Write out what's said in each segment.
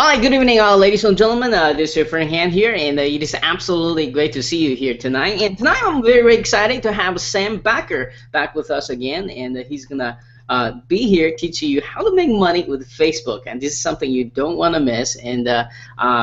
Hi, good evening, ladies and gentlemen. This is your friend Han here, and it is absolutely great to see you here tonight. And tonight, I'm very excited to have Sam Bakker back with us again, and he's gonna be here teaching you how to make money with Facebook. And this is something you don't want to miss. And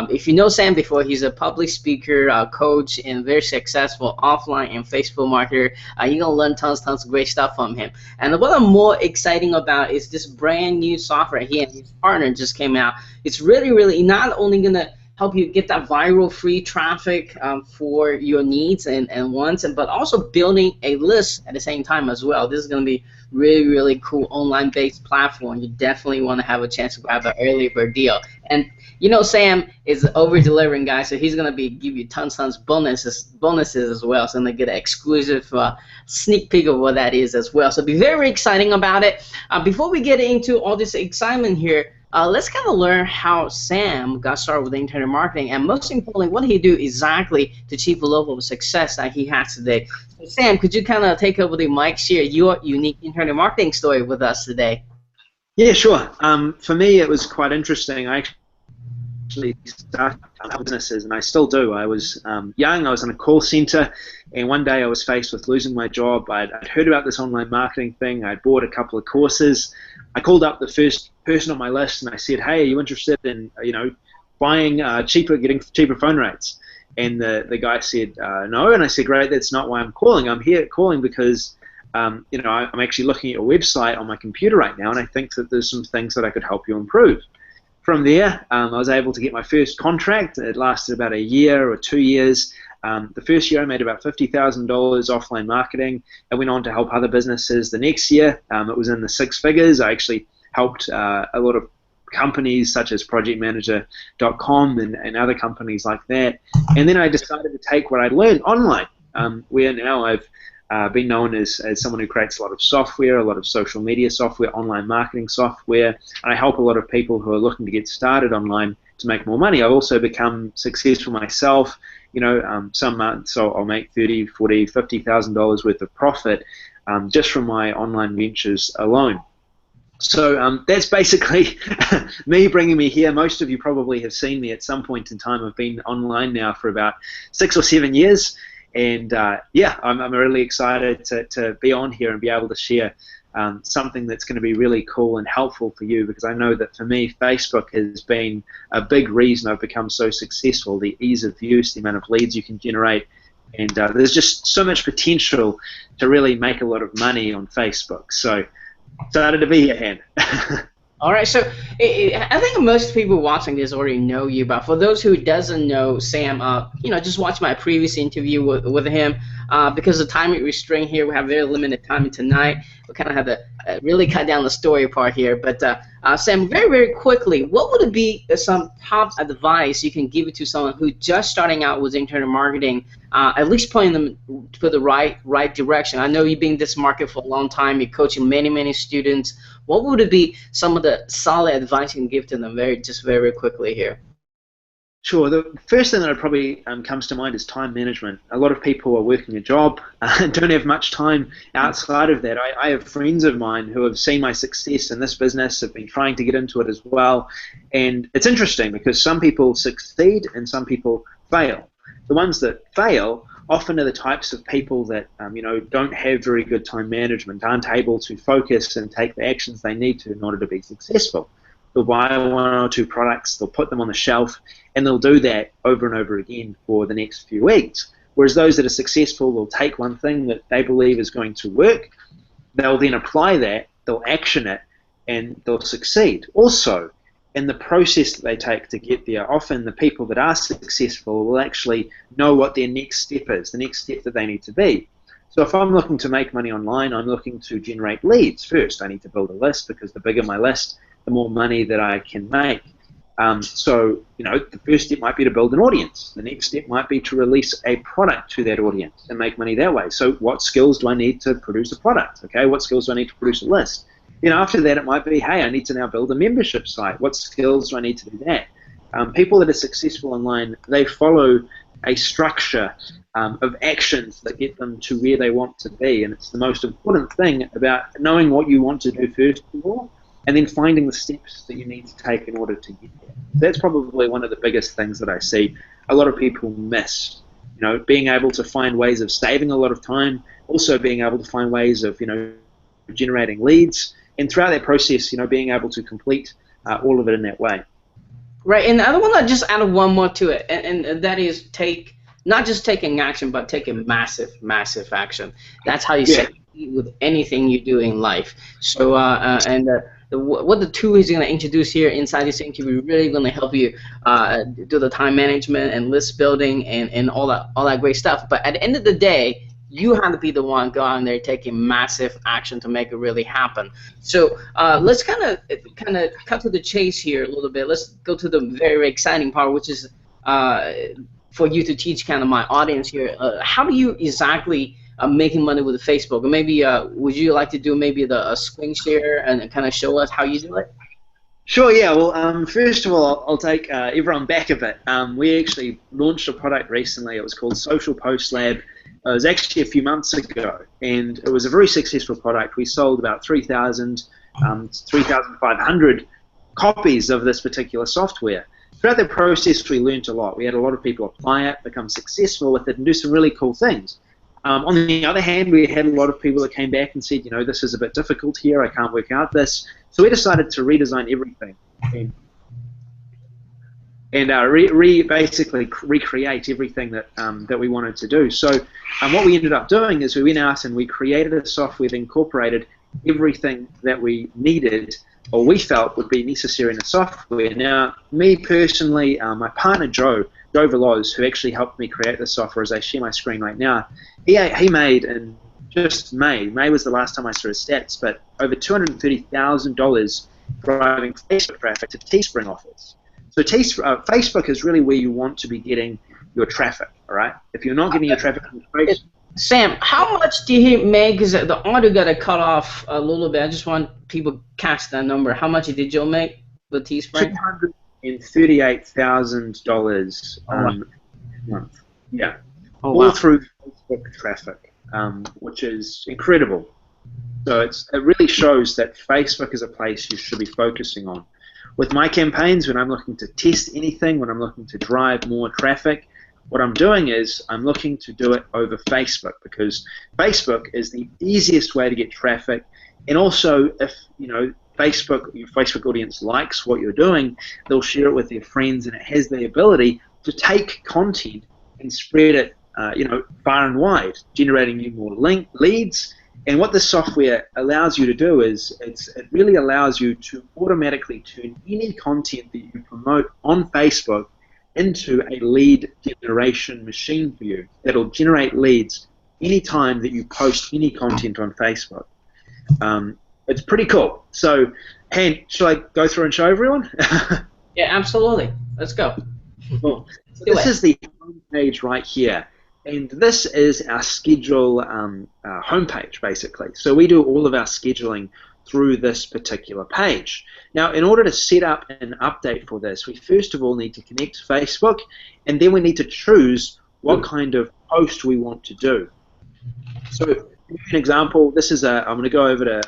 if you know Sam before, he's a public speaker, coach, and very successful offline and Facebook marketer. You're gonna learn tons of great stuff from him. And what I'm more exciting about is this brand new software he and his partner just came out. It's really not only going to help you get that viral free traffic for your needs and wants, but also building a list at the same time as well. This is going to be really cool online based platform. You definitely want to have a chance to grab an early bird deal. And you know Sam is over delivering, guys, so he's going to be give you tons bonuses as well. So I'm going to get an exclusive sneak peek of what that is as well. So be very exciting about it. Before we get into all this excitement here, let's kind of learn how Sam got started with internet marketing, and most importantly, what he do exactly to achieve the level of success that he has today. So Sam, could you kind of take over the mic, share your unique internet marketing story with us today? Yeah, sure. For me, it was quite interesting. I actually started businesses, and I still do. I was young. I was in a call center, and one day I was faced with losing my job. I'd heard about this online marketing thing. I'd bought a couple of courses. I called up the first person on my list, and I said, "Hey, are you interested in buying getting cheaper phone rates?" And the guy said, "No." And I said, "Great, that's not why I'm calling. I'm calling because I'm actually looking at your website on my computer right now, and I think that there's some things that I could help you improve." From there, I was able to get my first contract. It lasted about a year or 2 years. The first year I made about $50,000 offline marketing. I went on to help other businesses. The next year, it was in the six figures. I actually helped a lot of companies such as projectmanager.com and other companies like that. And then I decided to take what I learned online, where now I've been known as someone who creates a lot of software, a lot of social media software, online marketing software, and I help a lot of people who are looking to get started online to make more money. I've also become successful myself. Some months I'll make $30,000, $40,000, $50,000 worth of profit just from my online ventures alone. So that's basically me bringing me here. Most of you probably have seen me at some point in time. I've been online now for about 6 or 7 years. And yeah, I'm really excited to be on here and be able to share something that's going to be really cool and helpful for you, because I know that for me, Facebook has been a big reason I've become so successful. The ease of use, the amount of leads you can generate, and there's just so much potential to really make a lot of money on Facebook. So excited to be here, Han. All right, so I think most people watching this already know you, but for those who doesn't know Sam, just watch my previous interview with him. Because of time restraint here, we have very limited time tonight. We kind of have to really cut down the story part here. But Sam, very quickly, what would be some top advice you can give it to someone who's just starting out with internet marketing, at least pointing them to the right direction? I know you've been in this market for a long time. You're coaching many students. What would it be some of the solid advice you can give to them very quickly here? Sure. The first thing that probably comes to mind is time management. A lot of people are working a job and don't have much time outside of that. I have friends of mine who have seen my success in this business, have been trying to get into it as well. And it's interesting because some people succeed and some people fail. The ones that fail often are the types of people that don't have very good time management, aren't able to focus and take the actions they need to in order to be successful. They'll buy one or two products, they'll put them on the shelf, and they'll do that over and over again for the next few weeks. Whereas those that are successful will take one thing that they believe is going to work, they'll then apply that, they'll action it, and they'll succeed. Also, in the process that they take to get there, often the people that are successful will actually know what their next step is, the next step that they need to be. So if I'm looking to make money online, I'm looking to generate leads first. I need to build a list, because the bigger my list, the more money that I can make. So the first step might be to build an audience. The next step might be to release a product to that audience and make money that way. So what skills do I need to produce a product? Okay, what skills do I need to produce a list? After that, it might be, hey, I need to now build a membership site. What skills do I need to do that? People that are successful online, they follow a structure of actions that get them to where they want to be, and it's the most important thing about knowing what you want to do first of all, and then finding the steps that you need to take in order to get there. That's probably one of the biggest things that I see a lot of people miss. Being able to find ways of saving a lot of time, also being able to find ways of, generating leads, and throughout that process, being able to complete all of it in that way. Right, and I want to just add one more to it, and that is not just taking action, but taking massive, massive action. That's how you succeed with anything you do in life. So, what the tool is going to introduce here inside this interview really going to help you do the time management and list building and all that great stuff. But at the end of the day, you have to be the one going there taking massive action to make it really happen. So let's kind of cut to the chase here a little bit. Let's go to the very, very exciting part, which is for you to teach kind of my audience here. How do you exactly making money with Facebook? Or maybe would you like to do maybe the screen share and kind of show us how you do it? Sure, yeah. Well, first of all, I'll take everyone back a bit. We actually launched a product recently. It was called Social Post Lab. It was actually a few months ago, and it was a very successful product. We sold about 3,500 copies of this particular software. Throughout the process, we learned a lot. We had a lot of people apply it, become successful with it, and do some really cool things. On the other hand, we had a lot of people that came back and said, this is a bit difficult here. I can't work out this. So we decided to redesign everything and basically recreate everything that we wanted to do. So what we ended up doing is we went out and we created a software that incorporated everything that we needed or we felt would be necessary in the software. Now, me personally, my partner Joe Veloz, who actually helped me create the software, as I share my screen right now, he made in just May was the last time I saw his stats, but over $230,000 driving Facebook traffic to Teespring offers. So Facebook is really where you want to be getting your traffic, all right? If you're not getting your traffic from Facebook, Sam, how much did he make? Because the audio got cut off a little bit. I just want people to catch that number. How much did Joe make with Teespring? $238,000 a month. Yeah. Oh, all wow. Through Facebook traffic, which is incredible. So it really shows that Facebook is a place you should be focusing on. With my campaigns, when I'm looking to test anything, when I'm looking to drive more traffic, what I'm doing is I'm looking to do it over Facebook, because Facebook is the easiest way to get traffic. And also, if your Facebook audience likes what you're doing, they'll share it with their friends, and it has the ability to take content and spread it far and wide, generating you more leads. And what this software allows you to do is it really allows you to automatically turn any content that you promote on Facebook into a lead generation machine for you that'll generate leads anytime that you post any content on Facebook. It's pretty cool. So, shall I go through and show everyone? Yeah, absolutely. Let's go. Cool. So this is the home page right here. And this is our schedule homepage, basically. So we do all of our scheduling through this particular page. Now, in order to set up an update for this, we first of all need to connect to Facebook, and then we need to choose what kind of post we want to do. So, to give you an example, this is I'm going to go over to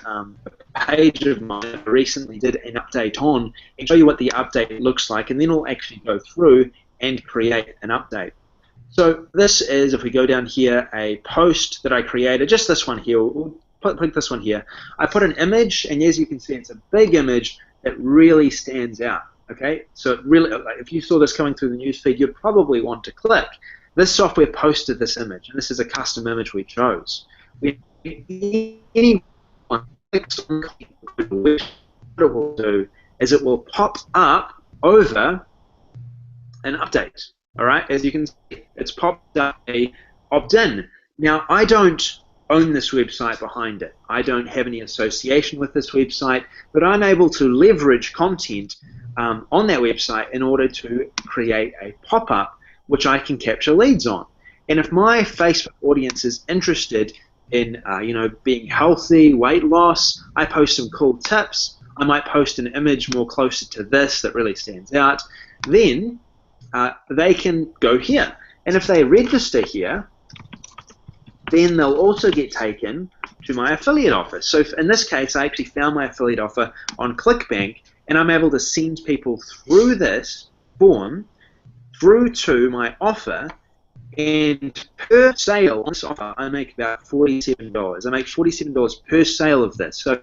a page of mine that I recently did an update on and show you what the update looks like, and then we'll actually go through and create an update. So this is, if we go down here, a post that I created, just this one here. We'll put this one here. I put an image, and as you can see, it's a big image that really stands out. Okay, so it really, if you saw this coming through the newsfeed, you'd probably want to click. This software posted this image, and this is a custom image we chose. Anyone clicks on it, what it will do is it will pop up over an update. All right, as you can see, it's popped up a opt-in. Now, I don't own this website behind it. I don't have any association with this website, but I'm able to leverage content on that website in order to create a pop-up which I can capture leads on. And if my Facebook audience is interested in being healthy, weight loss, I post some cool tips. I might post an image more closer to this that really stands out. Then they can go here. And if they register here, then they'll also get taken to my affiliate offer. So in this case, I actually found my affiliate offer on ClickBank, and I'm able to send people through this form through to my offer, and per sale on this offer, I make about $47. I make $47 per sale of this. So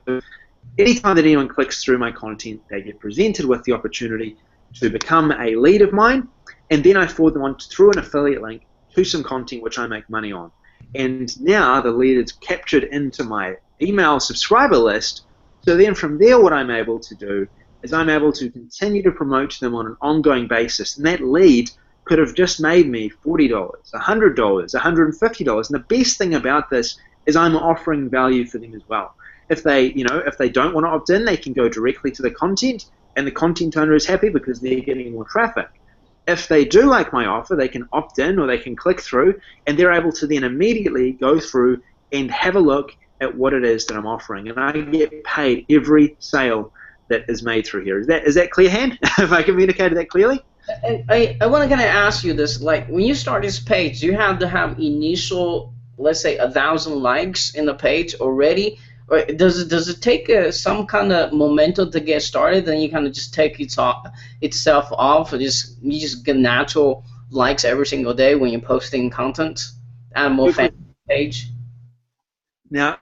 anytime that anyone clicks through my content, they get presented with the opportunity to become a lead of mine, and then I forward them on through an affiliate link to some content which I make money on. And now the lead is captured into my email subscriber list. So then from there, what I'm able to do is I'm able to continue to promote them on an ongoing basis. And that lead could have just made me $40, $100, $150. And the best thing about this is I'm offering value for them as well. If they, if they don't want to opt in, they can go directly to the content, and the content owner is happy because they're getting more traffic. If they do like my offer, they can opt in or they can click through, and they're able to then immediately go through and have a look at what it is that I'm offering. And I get paid every sale that is made through here. Is that clear, Han? Have I communicated that clearly? I want to kind of ask you this, like when you start this page, you have to have initial, let's say 1,000 likes in the page already, or does it take some kind of momentum to get started, then you kind of just take itself off, or you just get natural likes every single day when you're posting content, and more fan page? Now,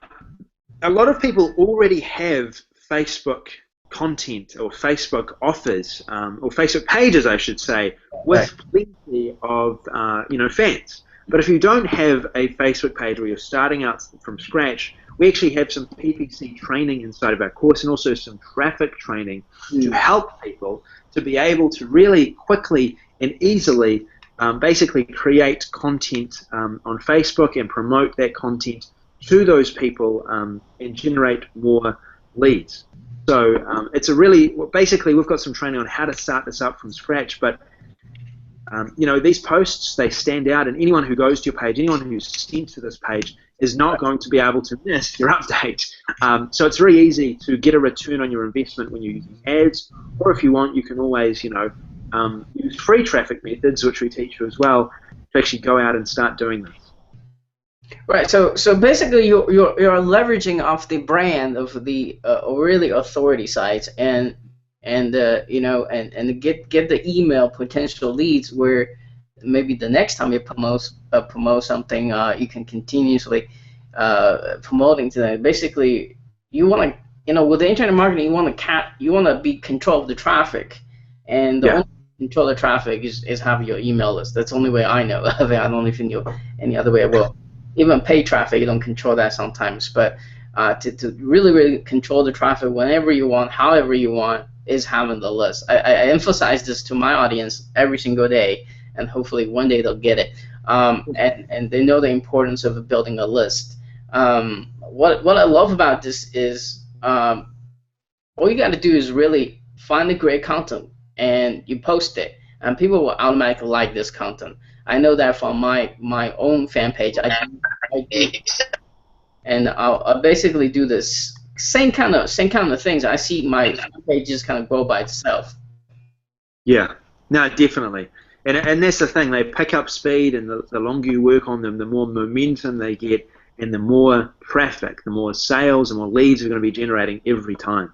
a lot of people already have Facebook content or Facebook offers, or Facebook pages, I should say, with plenty of fans. But if you don't have a Facebook page where you're starting out from scratch, we actually have some PPC training inside of our course, and also some traffic training to help people to be able to really quickly and easily basically create content on Facebook and promote that content to those people and generate more leads. So it's a really, basically we've got some training on how to start this up from scratch, but these posts, they stand out, and anyone who goes to your page, anyone who's sent to this page is not going to be able to miss your update. So it's very easy to get a return on your investment when you're using ads, or if you want, you can always, use free traffic methods, which we teach you as well, to actually go out and start doing this. Right. So basically, you're leveraging off the brand of the really authority sites, and get the email potential leads where maybe the next time you promote something, you can continuously promoting to them. Basically, you want to, with the internet marketing, you want to be control of the traffic, and the only control of traffic is having your email list. That's the only way I know of it. I don't even know any other way. Well, even paid traffic, you don't control that sometimes, but to really control the traffic whenever you want, however you want, is having the list. I emphasize this to my audience every single day, and hopefully one day they'll get it. And they know the importance of building a list. What I love about this is all you got to do is really find the great content and you post it, and people will automatically like this content. I know that from my own fan page. I do, and I'll basically do this same kind of things. I see my fan page just kind of grow by itself. Yeah, no, definitely. And that's the thing. They pick up speed, and the longer you work on them, the more momentum they get, and the more traffic, the more sales, and more leads you're going to be generating every time.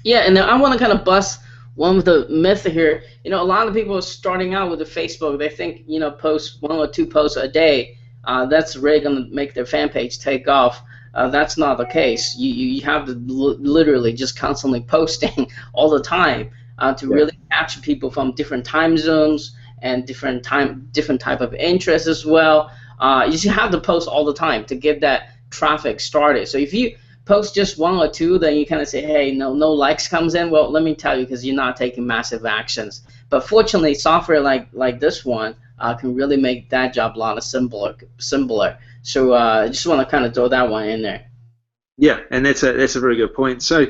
Yeah, and I want to kind of bust one of the myths here. A lot of people are starting out with the Facebook. They think, post 1 or 2 posts a day. That's really going to make their fan page take off. That's not the case. You have to literally just constantly posting all the time to really capture people from different time zones and different type of interests as well. You just have to post all the time to get that traffic started. So if you post just 1 or 2, then you kind of say, hey, no likes comes in. Well, let me tell you, because you're not taking massive actions. But fortunately, software like this one can really make that job a lot simpler. So I just want to kind of throw that one in there. Yeah, and that's a very good point. So,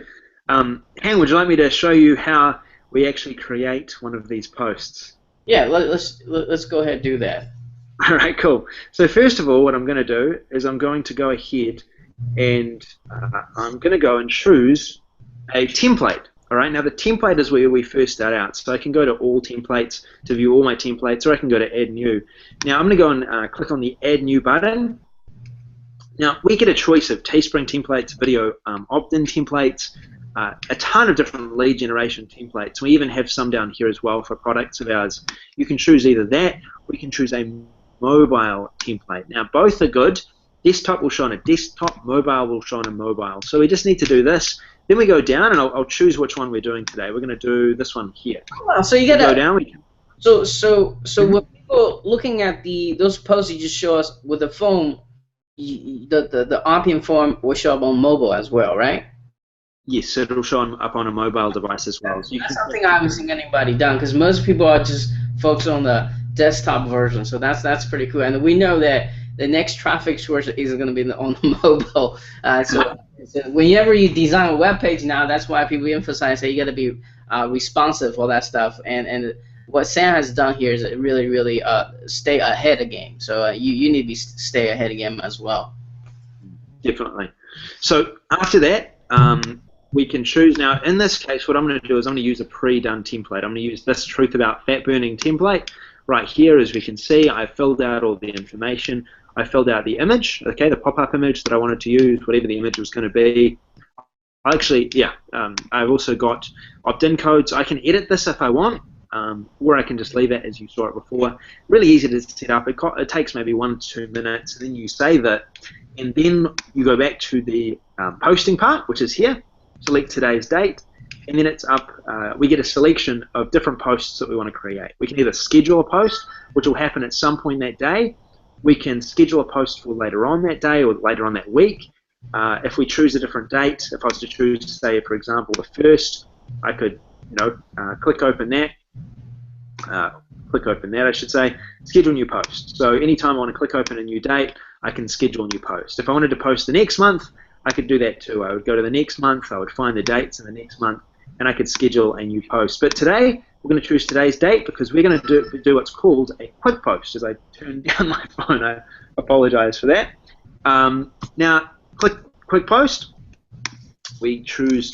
Han, would you like me to show you how we actually create one of these posts? Yeah, let's go ahead and do that. All right, cool. So first of all, what I'm going to do is I'm going to go ahead and I'm going to go and choose a template. All right, now the template is where we first start out. So I can go to all templates to view all my templates, or I can go to add new. Now I'm going to go and click on the add new button, Now, we get a choice of Teespring templates, video opt-in templates, a ton of different lead generation templates. We even have some down here as well for products of ours. You can choose either that, or you can choose a mobile template. Now, both are good. Desktop will show on a desktop, mobile will show on a mobile. So we just need to do this. Then we go down, and I'll choose which one we're doing today. We're going to do this one here. Wow, so you get go down. When people looking at those posts you just show us with the phone, the opt-in form will show up on mobile as well, right? Yes, it'll show up on a mobile device as well. That's something I haven't seen anybody done, because most people are just focused on the desktop version. So that's pretty cool. And we know that the next traffic source is going to be on the mobile. So whenever you design a web page now, that's why people emphasize that you got to be responsive, all that stuff. And what Sam has done here is really stay ahead of game. So you need to stay ahead of game as well. Definitely. So after that, we can choose. Now, in this case, what I'm going to do is I'm going to use a pre-done template. I'm going to use this Truth About Fat Burning template. Right here, as we can see, I filled out all the information. I filled out the image, okay, the pop-up image that I wanted to use, whatever the image was going to be. Actually, yeah, I've also got opt-in codes. I can edit this if I want, or I can just leave it as you saw it before. Really easy to set up. It takes maybe 1 to 2 minutes, and then you save it, and then you go back to the posting part, which is here. Select today's date, and then it's up. We get a selection of different posts that we want to create. We can either schedule a post, which will happen at some point that day. We can schedule a post for later on that day or later on that week. If we choose a different date, if I was to choose, say, for example, the 1st, I could, click open that. I should say, schedule new post. So anytime I want to click open a new date, I can schedule a new post. If I wanted to post the next month, I could do that too. I would go to the next month, I would find the dates in the next month, and I could schedule a new post. But today, we're going to choose today's date because we're going to do what's called a quick post. As I turn down my phone, I apologize for that. Now, click quick post. We choose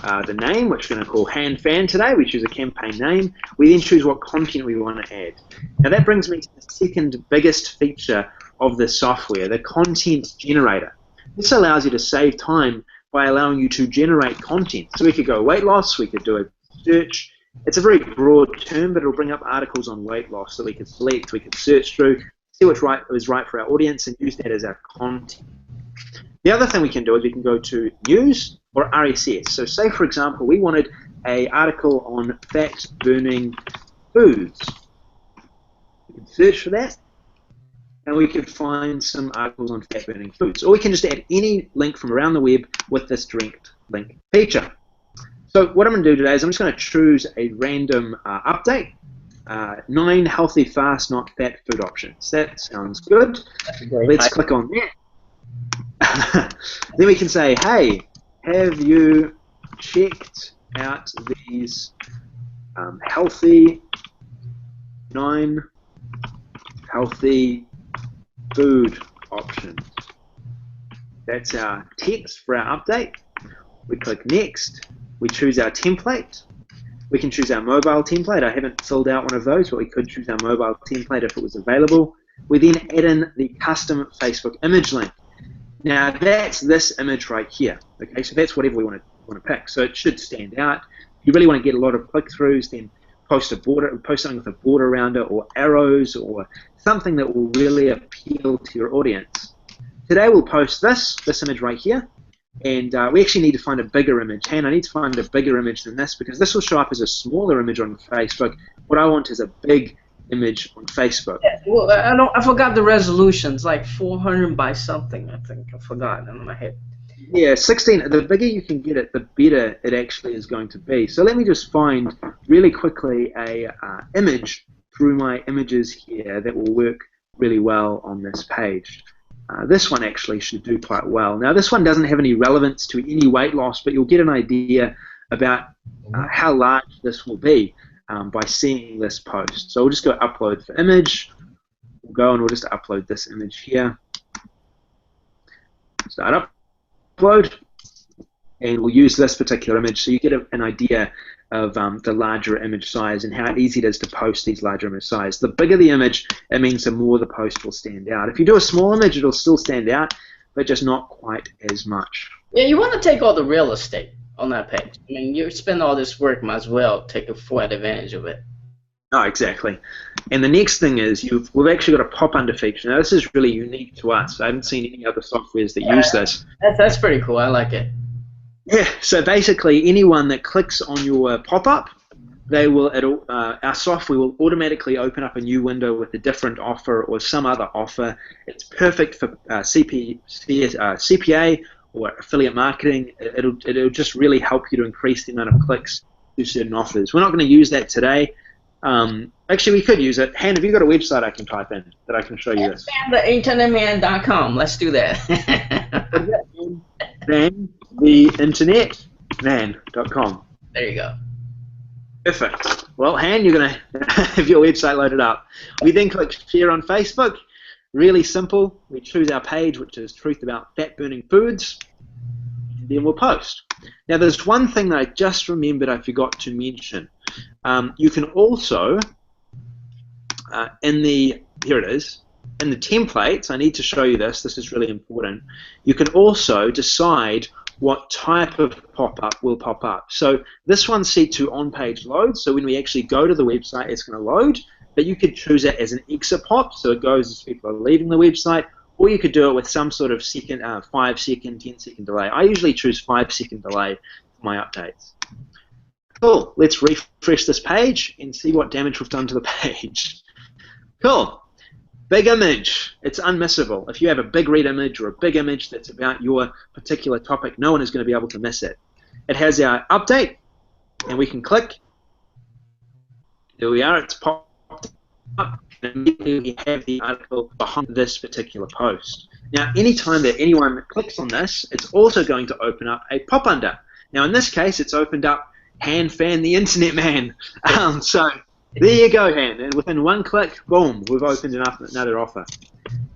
the name, which we're going to call HandFan today. We choose a campaign name. We then choose what content we want to add. Now, that brings me to the second biggest feature of the software, the content generator. This allows you to save time by allowing you to generate content. So we could go weight loss, we could do a search. It's a very broad term, but it'll bring up articles on weight loss that we could select, we could search through, see what's right for our audience, and use that as our content. The other thing we can do is we can go to news or RSS. So say, for example, we wanted an article on fat-burning foods. We can search for that, and we could find some articles on fat-burning foods. Or we can just add any link from around the web with this direct link feature. So what I'm going to do today is I'm just going to choose a random update. 9 healthy, fast, not fat food options. That sounds good. Let's click on that. Then we can say, hey, have you checked out these healthy 9 healthy food options? That's our text for our update. We click next. We choose our template. We can choose our mobile template. I haven't filled out one of those, but we could choose our mobile template if it was available. We then add in the custom Facebook image link. Now that's this image right here. Okay, so that's whatever we want to pick. So it should stand out. If you really want to get a lot of click-throughs, then post something with a border around it, or arrows, or something that will really appeal to your audience. Today we'll post this image right here, and we actually need to find a bigger image. I need to find a bigger image than this because this will show up as a smaller image on Facebook. What I want is a big image on Facebook. Yeah, well, I forgot the resolutions, like 400 by something. I think I forgot in my head. Yeah, 16. The bigger you can get it, the better it actually is going to be. So let me just find really quickly a image through my images here that will work really well on this page. This one actually should do quite well. Now this one doesn't have any relevance to any weight loss, but you'll get an idea about how large this will be by seeing this post. So we'll just go upload for image. We'll go and we'll just upload this image here. Start upload, and we'll use this particular image so you get an idea of the larger image size and how easy it is to post these larger image size. The bigger the image, it means the more the post will stand out. If you do a small image, it'll still stand out, but just not quite as much. Yeah, you want to take all the real estate on that page. I mean, you spend all this work, might as well take a full advantage of it. Oh, exactly. And the next thing is we've actually got a pop under feature. Now, this is really unique to us. I haven't seen any other softwares that use this. That's pretty cool. I like it. Yeah, so basically anyone that clicks on your pop-up, our software will automatically open up a new window with a different offer or some other offer. It's perfect for CPA or affiliate marketing. It'll just really help you to increase the amount of clicks to certain offers. We're not going to use that today. Actually, we could use it. Han, have you got a website I can type in that I can show you this? TheInternetMan.com. Let's do that. TheInternetMan.com. There you go. Perfect. Well, Han, you're going to have your website loaded up. We then click share on Facebook. Really simple. We choose our page, which is truth about fat-burning foods, and then we'll post. Now, there's one thing that I just remembered I forgot to mention. You can also, here it is, in the templates, I need to show you this. This is really important. You can also decide what type of pop-up will pop up. So this one's set to on-page load, so when we actually go to the website, it's going to load, but you could choose it as an exit pop, so it goes as people are leaving the website, or you could do it with some sort of 5-second, 10-second delay. I usually choose 5-second delay for my updates. Cool, let's refresh this page and see what damage we've done to the page. Cool. Big image, it's unmissable. If you have a big red image or a big image that's about your particular topic, no one is going to be able to miss it. It has our update, and we can click. There we are, it's popped up, and immediately we have the article behind this particular post. Now, anytime that anyone clicks on this, it's also going to open up a pop under. Now, in this case, it's opened up Han Fan the Internet Man. So there you go, Han. And within one click, boom, we've opened another offer.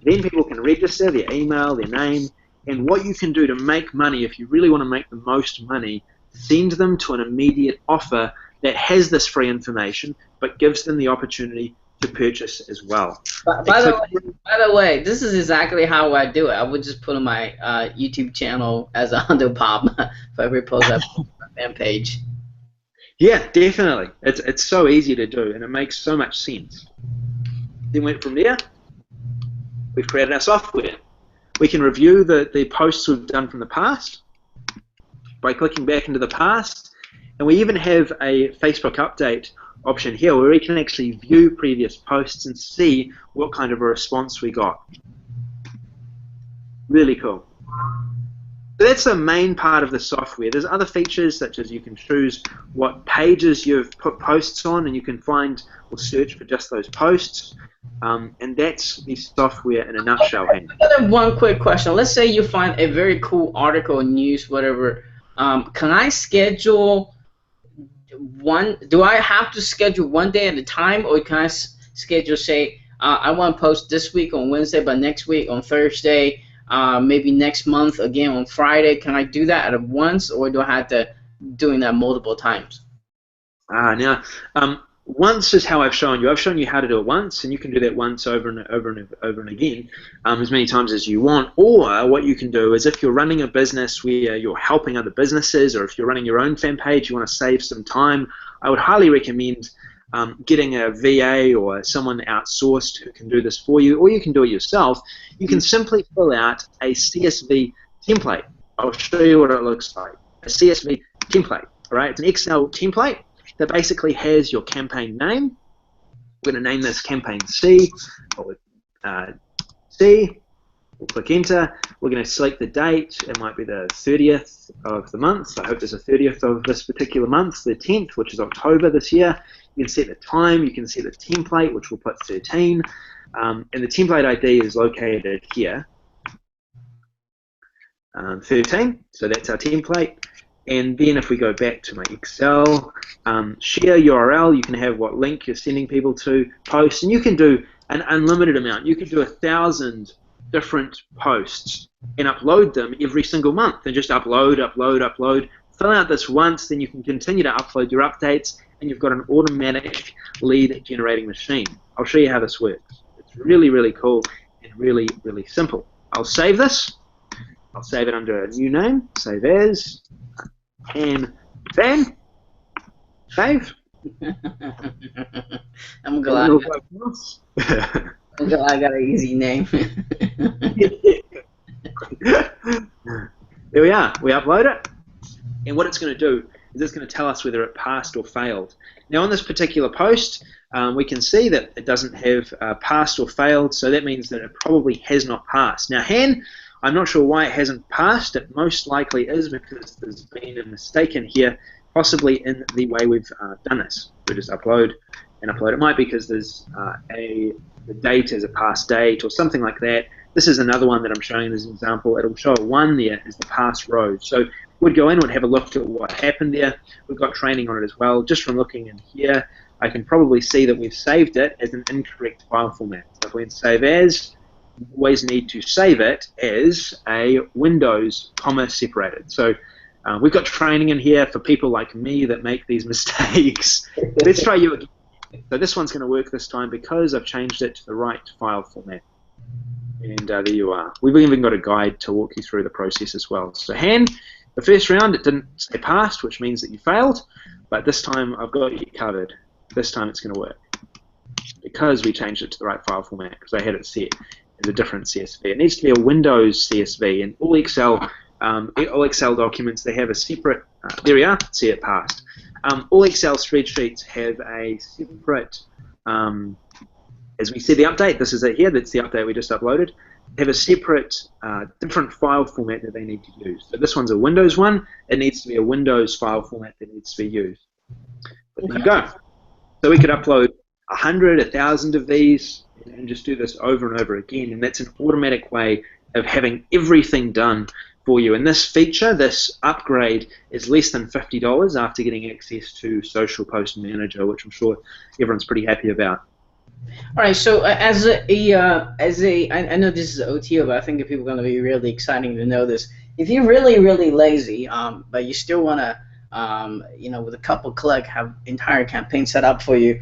Then people can register their email, their name, and what you can do to make money, if you really want to make the most money, send them to an immediate offer that has this free information, but gives them the opportunity to purchase as well. By the way, this is exactly how I do it. I would just put on my YouTube channel as a under pop for every post I put on my fan page. Yeah, definitely. It's so easy to do, and it makes so much sense. Then went from there, we've created our software. We can review the posts we've done from the past by clicking back into the past, and we even have a Facebook update option here where we can actually view previous posts and see what kind of a response we got. Really cool. So that's the main part of the software. There's other features such as you can choose what pages you've put posts on, and you can find or search for just those posts. And that's the software in a nutshell. I have one quick question. Let's say you find a very cool article, news, whatever. Can I schedule one? Do I have to schedule one day at a time, or can I schedule, say, I want to post this week on Wednesday, but next week on Thursday? Maybe next month again on Friday. Can I do that at once, or do I have to doing that multiple times? Now, once is how I've shown you. I've shown you how to do it once, and you can do that once over and again, as many times as you want. Or what you can do is, if you're running a business where you're helping other businesses, or if you're running your own fan page, you want to save some time, I would highly recommend getting a VA or someone outsourced who can do this for you, or you can do it yourself. You can simply fill out a CSV template. I'll show you what it looks like. A CSV template, all right? It's an Excel template that basically has your campaign name. We're going to name this campaign C, or C. We'll click enter. We're going to select the date. It might be the 30th of the month. I hope there's a 30th of this particular month, the 10th, which is October this year. You can set the time. You can set the template, which we'll put 13. And the template ID is located here, 13. So that's our template. And then if we go back to my Excel, share URL, you can have what link you're sending people to, post, and you can do an unlimited amount. You can do 1,000 different posts and upload them every single month, and just upload, upload, upload. Fill out this once, then you can continue to upload your updates, and you've got an automatic lead generating machine. I'll show you how this works. It's really, really cool and really, really simple. I'll save this, I'll save it under a new name. Save as Fan. Save. I'm glad. I'm glad I got an easy name. There we are. We upload it, and what it's going to do is it's going to tell us whether it passed or failed. Now, on this particular post, we can see that it doesn't have passed or failed, so that means that it probably has not passed. Now, Han, I'm not sure why it hasn't passed. It most likely is because there's been a mistake in here, possibly in the way we've done this. We just upload and upload. It might be because there's the date as a past date or something like that. This is another one that I'm showing as an example. It'll show a 1 there as the past row. So we'd go in, we'd have a look at what happened there. We've got training on it as well. Just from looking in here, I can probably see that we've saved it as an incorrect file format. So if we save as, you always need to save it as a Windows, comma separated. So we've got training in here for people like me that make these mistakes. Let's try you again. So this one's going to work this time because I've changed it to the right file format. And there you are. We've even got a guide to walk you through the process as well. So Han, the first round it didn't say passed, which means that you failed, but this time I've got you covered. This time it's going to work because we changed it to the right file format, because I had it set as a different CSV. It needs to be a Windows CSV, and all Excel documents, they have a separate, there we are, see it passed. All Excel spreadsheets have a separate, as we see the update, this is it here, that's the update we just uploaded, they have a separate, different file format that they need to use. So this one's a Windows one, it needs to be a Windows file format that needs to be used. But there you go. So we could upload 100, 1,000 of these, and just do this over and over again, and that's an automatic way of having everything done for you. And this feature, this upgrade, is less than $50 after getting access to Social Post Manager, which I'm sure everyone's pretty happy about. All right. So I know this is OTO, but I think people are going to be really exciting to know this. If you're really, really lazy, but you still want to, with a couple click, have entire campaign set up for you,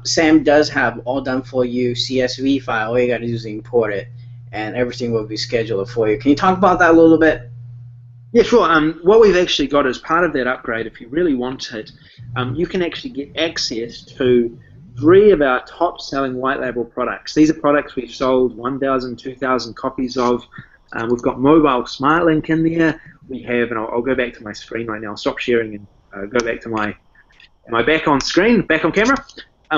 Sam does have all done for you CSV file. All you got to do is import it, and everything will be scheduled for you. Can you talk about that a little bit? Yeah, sure. What we've actually got as part of that upgrade, if you really want it, you can actually get access to 3 of our top-selling white label products. These are products we've sold 1,000, 2,000 copies of. We've got mobile smart link in there. We have, and I'll go back to my screen right now. I'll stop sharing and go back to my back on screen, back on camera.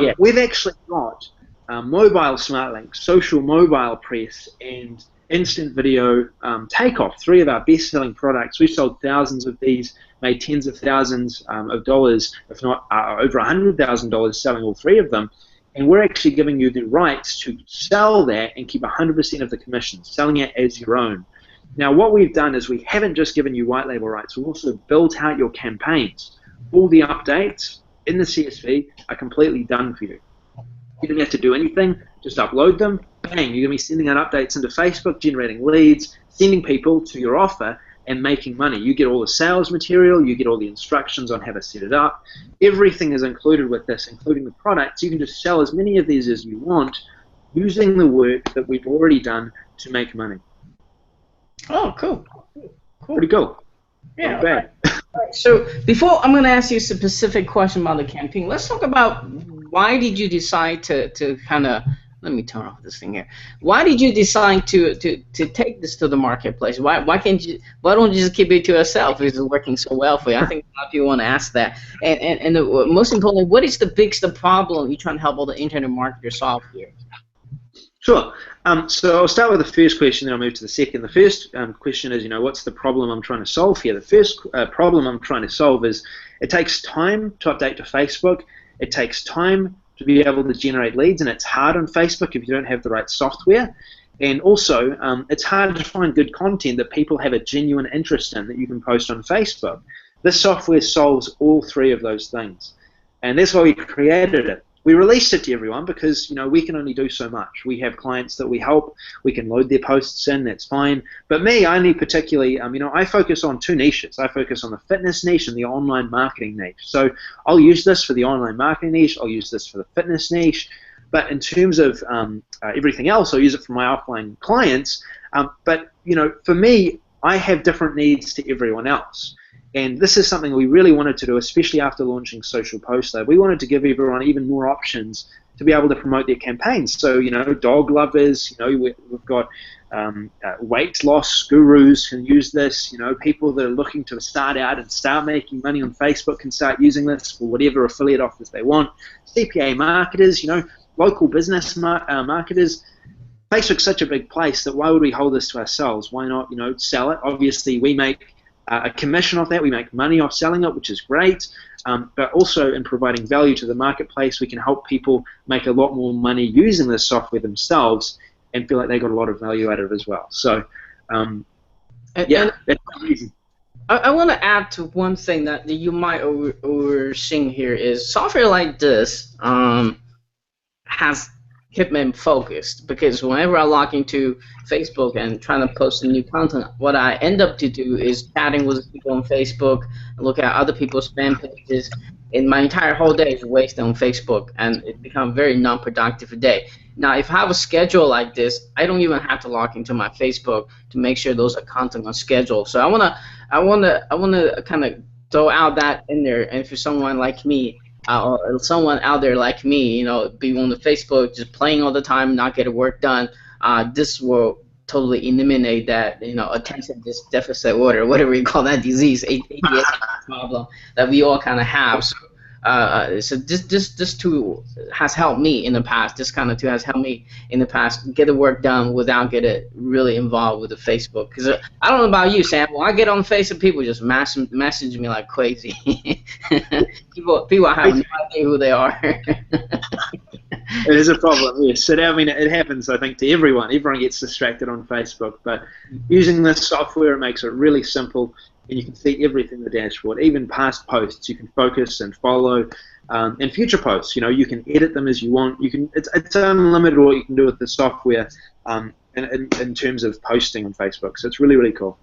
Yeah. We've actually got mobile smart link, social mobile press, and instant video takeoff. 3 of our best-selling products. We've sold thousands of these, made tens of thousands of dollars, if not over $100,000 selling all 3 of them. And we're actually giving you the rights to sell that and keep 100% of the commission, selling it as your own. Now, what we've done is we haven't just given you white label rights, we've also built out your campaigns. All the updates in the CSV are completely done for you. You don't have to do anything, just upload them, bang, you're going to be sending out updates into Facebook, generating leads, sending people to your offer, and making money. You get all the sales material, you get all the instructions on how to set it up. Everything is included with this, including the products. You can just sell as many of these as you want using the work that we've already done to make money. Oh, cool. Pretty cool. Yeah. Not bad. All right. So before I'm going to ask you a specific question about the campaign, let's talk about why did you decide to kind of, let me turn off this thing here. Why did you decide to take this to the marketplace? Why don't you just keep it to yourself if it's working so well for you? I think a lot of people want to ask that. And most importantly, what is the biggest problem you're trying to help all the internet marketers solve here? Sure. So I'll start with the first question, then I'll move to the second. The first question is, what's the problem I'm trying to solve here? The first problem I'm trying to solve is it takes time to update to Facebook. It takes time to be able to generate leads, and it's hard on Facebook if you don't have the right software. And also, it's hard to find good content that people have a genuine interest in that you can post on Facebook. This software solves all 3 of those things, and that's why we created it. We released it to everyone because we can only do so much. We have clients that we help. We can load their posts in. That's fine. But me, I need particularly, I focus on 2 niches. I focus on the fitness niche and the online marketing niche. So I'll use this for the online marketing niche. I'll use this for the fitness niche. But in terms of everything else, I'll use it for my offline clients. But for me, I have different needs to everyone else. And this is something we really wanted to do, especially after launching Social Poster. We wanted to give everyone even more options to be able to promote their campaigns. So, dog lovers, we've got weight loss gurus can use this. People that are looking to start out and start making money on Facebook can start using this for whatever affiliate offers they want. CPA marketers, local business marketers. Facebook's such a big place that why would we hold this to ourselves? Why not, sell it? Obviously, we make a commission off that. We make money off selling it, which is great. But also in providing value to the marketplace, we can help people make a lot more money using this software themselves and feel like they got a lot of value out of it as well. So, that's the reason. I want to add to one thing that you might overseeing here is software like this has kept me focused, because whenever I log into Facebook and trying to post new content, what I end up to do is chatting with people on Facebook, look at other people's spam pages, and my entire whole day is wasted on Facebook, and it becomes a very non-productive day. Now, if I have a schedule like this, I don't even have to log into my Facebook to make sure those are content on schedule. So I wanna kind of throw out that in there, and for someone like me, or someone out there like me, be on the Facebook just playing all the time, not getting work done, this will totally eliminate that, attention deficit order, whatever you call that disease, ADHD problem that we all kind of have. So this tool has helped me in the past. This kind of tool has helped me in the past get the work done without getting really involved with the Facebook. Because I don't know about you, Sam. When I get on Facebook, people just message me like crazy. people have no idea who they are. It is a problem, yes. It happens, I think, to everyone. Everyone gets distracted on Facebook. But using this software, it makes it really simple. And you can see everything in the dashboard, even past posts. You can focus and follow, and future posts. You can edit them as you want. It's unlimited what you can do with the software, in terms of posting on Facebook. So it's really, really cool.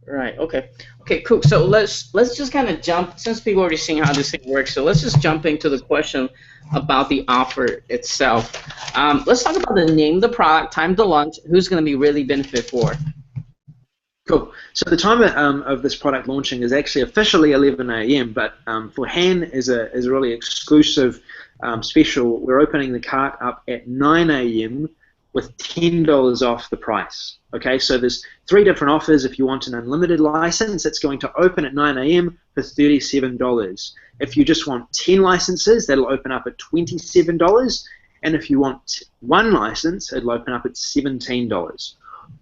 Right. Okay. Okay. Cool. So let's just kind of jump, since people already seen how this thing works. So let's just jump into the question about the offer itself. Let's talk about the name of the product, time to launch, who's going to be really benefit for. Cool. So the time of this product launching is actually officially 11 a.m., but for Han is a really exclusive special. We're opening the cart up at 9 a.m. with $10 off the price. Okay, so there's 3 different offers. If you want an unlimited license, it's going to open at 9 a.m. for $37. If you just want 10 licenses, that'll open up at $27. And if you want 1 license, it'll open up at $17.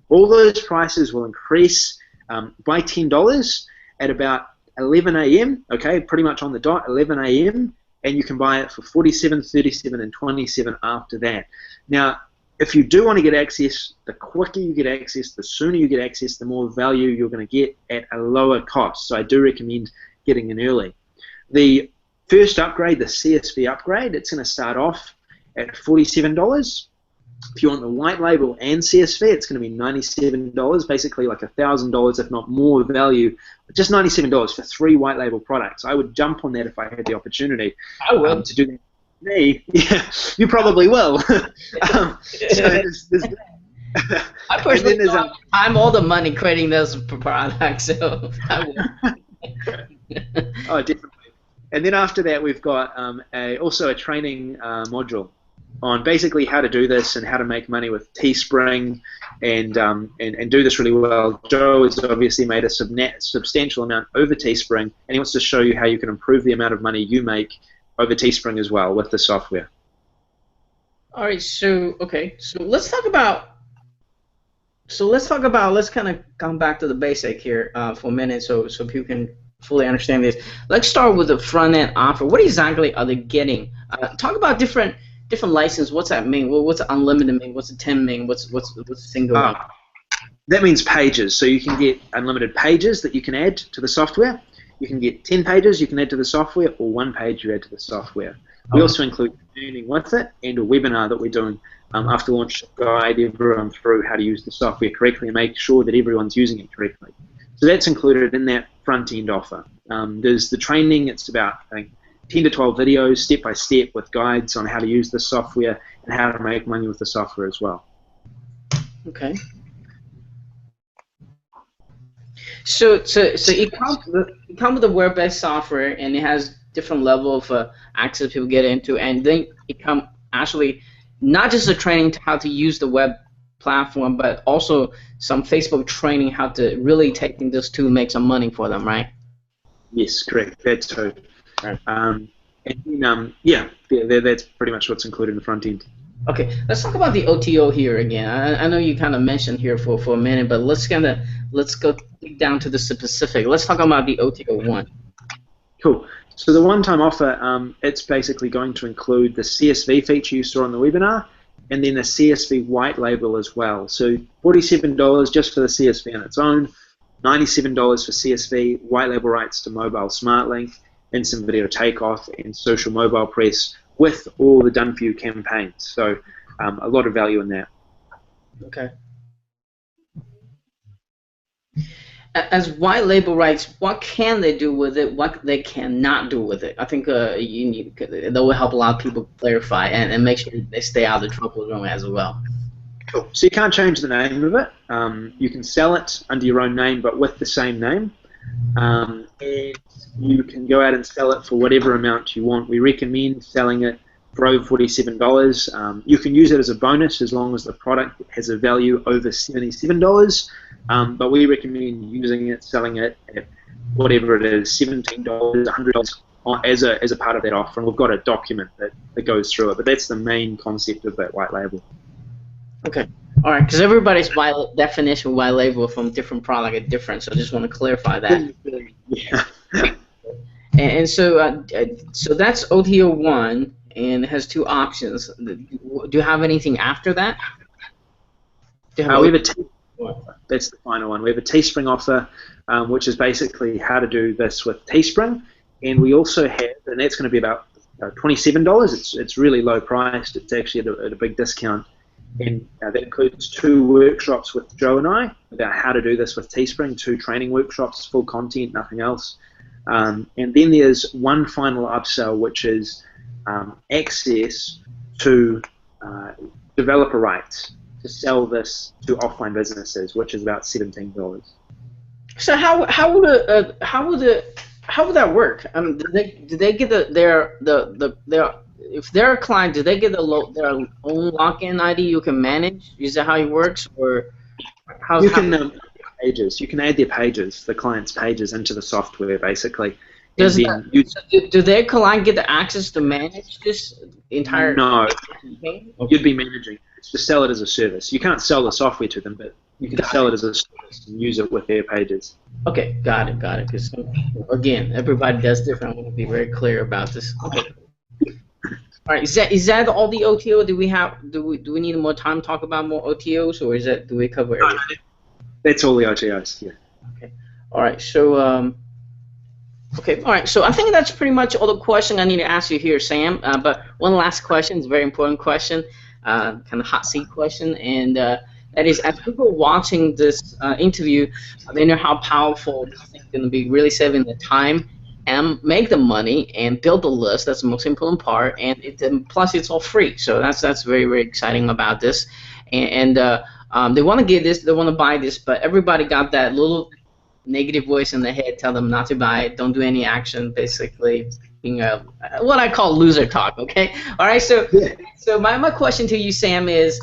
All those prices will increase by $10 at about 11 a.m., okay, pretty much on the dot, 11 a.m., and you can buy it for $47, $37, and $27 after that. Now, if you do want to get access, the quicker you get access, the sooner you get access, the more value you're going to get at a lower cost. So I do recommend getting in early. The first upgrade, the CSV upgrade, it's going to start off at $47. If you want the white label and CSV, it's going to be $97, basically like $1,000, if not more value. Just $97 for 3 white label products. I would jump on that if I had the opportunity. I would. To do that. Me, yeah, you probably will. I personally don't have all the money creating those products, so I would. Oh, definitely. And then after that, we've got also a training module on basically how to do this and how to make money with Teespring and do this really well. Joe has obviously made a substantial amount over Teespring, and he wants to show you how you can improve the amount of money you make over Teespring as well with the software. All right, so let's talk about. Let's kind of come back to the basic here for a minute, so people can fully understand this. Let's start with the front end offer. What exactly are they getting? Talk about different license. What's that mean? What's unlimited mean? What's a 10 mean? What's single? That means pages. So you can get unlimited pages that you can add to the software. You can get 10 pages you can add to the software, or 1 page you add to the software. We also include learning with it and a webinar that we're doing after launch to guide everyone through how to use the software correctly and make sure that everyone's using it correctly. So that's included in that front-end offer. There's the training. It's about, I think, 10 to 12 videos, step-by-step, with guides on how to use the software and how to make money with the software as well. Okay. So it comes with a web-based software, and it has different level of access people get into, and then it come actually not just the training to how to use the web platform, but also some Facebook training how to really taking this to make some money for them, right? Yes, correct. That's true. Right. And then, that's pretty much what's included in the front end. Okay, let's talk about the OTO here again. I know you kind of mentioned here for a minute, but let's go down to the specific. Let's talk about the OTO one. Cool. So the one-time offer, it's basically going to include the CSV feature you saw on the webinar, and then the CSV white label as well. So $47 just for the CSV on its own, $97 for CSV, white label rights to mobile smart link, and some video takeoff and social mobile press with all the done for you campaigns. So a lot of value in that. Okay. As white label rights, what can they do with it? What they cannot do with it? I think that will help a lot of people clarify and make sure they stay out of the trouble zone as well. Cool. So you can't change the name of it. You can sell it under your own name, but with the same name. And you can go out and sell it for whatever amount you want. We recommend selling it for over $47. You can use it as a bonus as long as the product has a value over $77. But we recommend using it, selling it at whatever it is, $17, $100 as a part of that offer. And we've got a document that goes through it. But that's the main concept of that white label. Okay. All right, because everybody's definition of white label from different product is different, so I just want to clarify that. Yeah. And so that's OTO 1, and it has two options. Do you have anything after that? We have that's the final one. We have a Teespring offer, which is basically how to do this with Teespring, and we also have, and that's going to be about $27. It's really low priced. It's actually at a big discount. And that includes 2 workshops with Joe and I about how to do this with Teespring, 2 training workshops, full content, nothing else. And then there's one final upsell, which is access to developer rights to sell this to offline businesses, which is about $17. So how would that work? Do they get their if they're a client, do they get their own login ID you can manage? Is that how it works, or how? You can pages. You can add their pages, the client's pages, into the software basically. Do their client get the access to manage this entire? No, campaign? You'd be managing. It's to sell it as a service. You can't sell the software to them, but you can sell it as a service and use it with their pages. Okay, got it. Because again, everybody does different. I want to be very clear about this. Okay. All right, is that all the OTO? Do we need more time to talk about more OTOs, or do we cover everything? That's all the OTOs. Yeah. Okay. All right. So okay. All right. So I think that's pretty much all the questions I need to ask you here, Sam. But one last question. It's a very important question, kind of hot seat question, and that is, as people watching this interview, they know how powerful this thing is going to be. Really saving the time and make the money and build the list. That's the most important part, and plus it's all free. So that's very, very exciting about this. And they want to get this, they want to buy this, but everybody got that little negative voice in their head, tell them not to buy it, don't do any action, basically being what I call loser talk. Okay. All right. So my question to you, Sam, is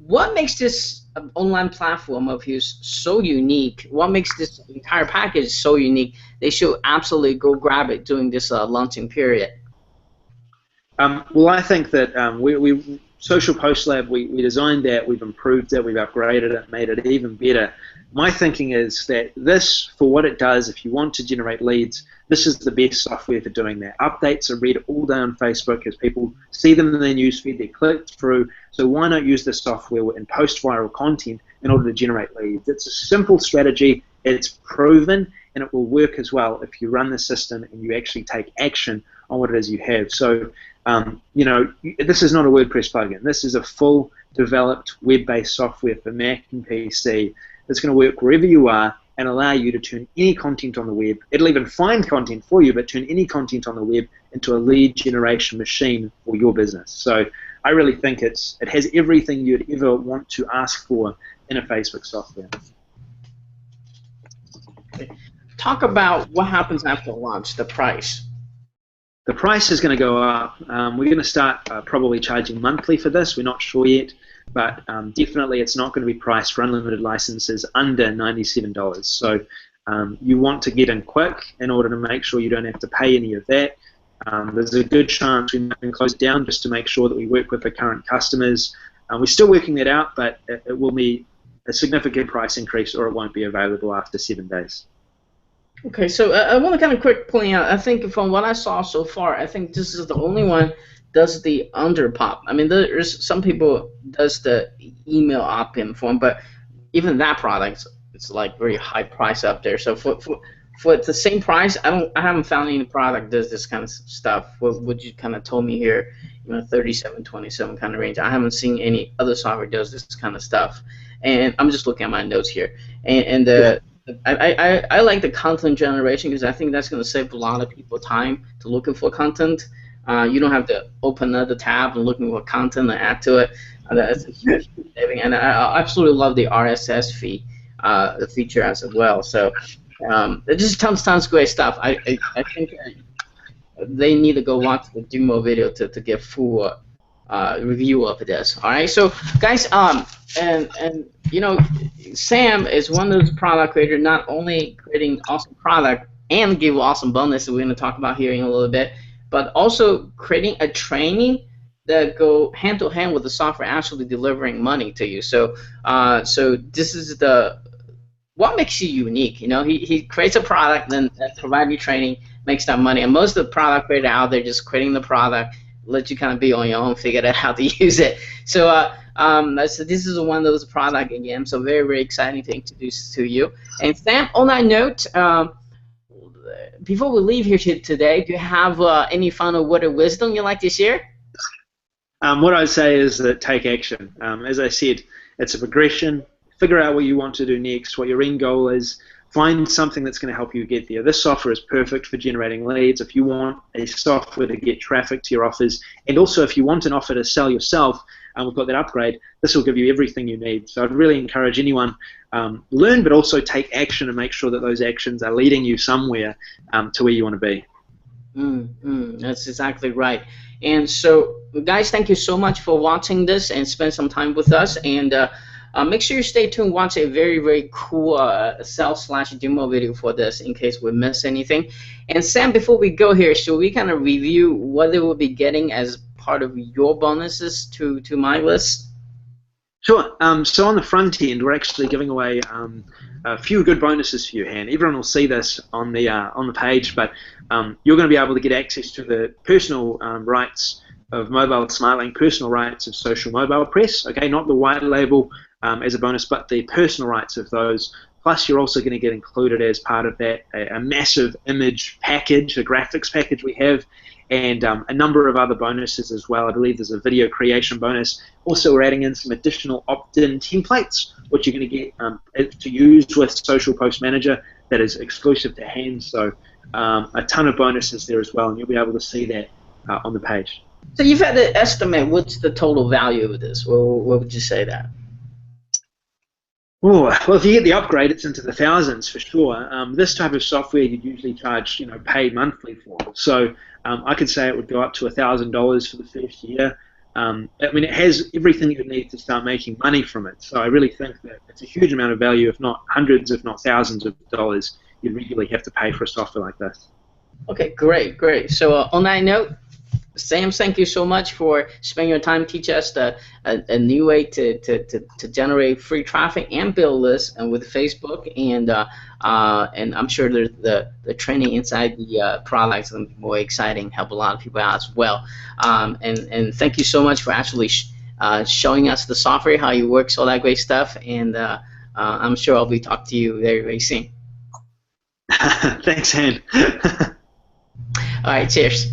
what makes this online platform of yours so unique? What makes this entire package so unique? They should absolutely go grab it during this launching period. Well, I think that we Social Post Lab, we designed that, we've improved it, we've upgraded it, made it even better. My thinking is that this, for what it does, if you want to generate leads, this is the best software for doing that. Updates are read all day on Facebook as people see them in their newsfeed, they click through. So why not use this software and post viral content in order to generate leads? It's a simple strategy, it's proven, and it will work as well if you run the system and you actually take action on what it is you have. So, this is not a WordPress plugin. This is a full developed web-based software for Mac and PC that's going to work wherever you are and allow you to turn any content on the web. It'll even find content for you, but turn any content on the web into a lead generation machine for your business. So I really think it has everything you'd ever want to ask for in a Facebook software. Okay. Talk about what happens after launch, the price. The price is going to go up. We're going to start probably charging monthly for this. We're not sure yet, but definitely it's not going to be priced for unlimited licenses under $97. So you want to get in quick in order to make sure you don't have to pay any of that. There's a good chance we might close it down just to make sure that we work with the current customers. We're still working that out, but it will be a significant price increase or it won't be available after 7 days. Okay, so I want to kind of quick point out, I think from what I saw so far, I think this is the only one does the under pop. I mean, there's some people does the email opt-in form, but even that product, it's like very high price up there. So for the same price, I haven't found any product does this kind of stuff. What you kind of told me here, 37, 27 kind of range. I haven't seen any other software does this kind of stuff. And I'm just looking at my notes here, and I like the content generation because I think that's going to save a lot of people time to looking for content. You don't have to open another tab and looking for content and add to it. That's a huge saving, and I absolutely love the RSS feed, the feature as well. So it just sounds great stuff. I think they need to go watch the demo video to get full review of this. All right, so guys, and Sam is one of those product creators, not only creating awesome product and give awesome bonus that we're going to talk about here in a little bit, but also creating a training that go hand to hand with the software actually delivering money to you. So so this is what makes you unique. He creates a product, then provides you training, makes that money. And most of the product creators out there just creating the product, let you kind of be on your own, figure out how to use it. So so this is one of those products again. So very, very exciting to introduce to you. And Sam, on that note, before we leave here today, do you have any final word of wisdom you'd like to share? What I'd say is that take action. As I said, it's a progression. Figure out what you want to do next, what your end goal is. Find something that's going to help you get there. This software is perfect for generating leads. If you want a software to get traffic to your offers, and also if you want an offer to sell yourself, we've got that upgrade, this will give you everything you need. So I'd really encourage anyone, learn but also take action and make sure that those actions are leading you somewhere to where you want to be. That's exactly right. And so, guys, thank you so much for watching this and spend some time with us. And make sure you stay tuned, watch a very, very cool sell/demo video for this in case we miss anything. And Sam, before we go here, should we kind of review what they will be getting as part of your bonuses to my list? Sure. So on the front end, we're actually giving away a few good bonuses for you, Han. Everyone will see this on the page, but you're going to be able to get access to the personal rights of Mobile SmartLink, personal rights of Social Mobile Press. Okay, not the white label as a bonus, but the personal rights of those. Plus, you're also going to get included as part of that a massive image package, a graphics package we have, and a number of other bonuses as well. I believe there's a video creation bonus. Also, we're adding in some additional opt-in templates, which you're going to get to use with Social Post Manager that is exclusive to Han. So a ton of bonuses there as well, and you'll be able to see that on the page. So you've had to estimate what's the total value of this. What would you say that? Oh, well, if you get the upgrade, it's into the thousands for sure. This type of software you'd usually charge, pay monthly for. So I could say it would go up to $1,000 for the first year. I mean, it has everything you need to start making money from it. So I really think that it's a huge amount of value, if not hundreds, if not thousands of dollars, you'd regularly have to pay for a software like this. Okay, great. So on that note, Sam, thank you so much for spending your time teaching us a new way to generate free traffic and build lists and with Facebook, and I'm sure the training inside the products is going to be more exciting, help a lot of people out as well. And thank you so much for actually showing us the software, how it works, all that great stuff, and I'm sure I'll be talking to you very, very soon. Thanks, Han. All right, cheers.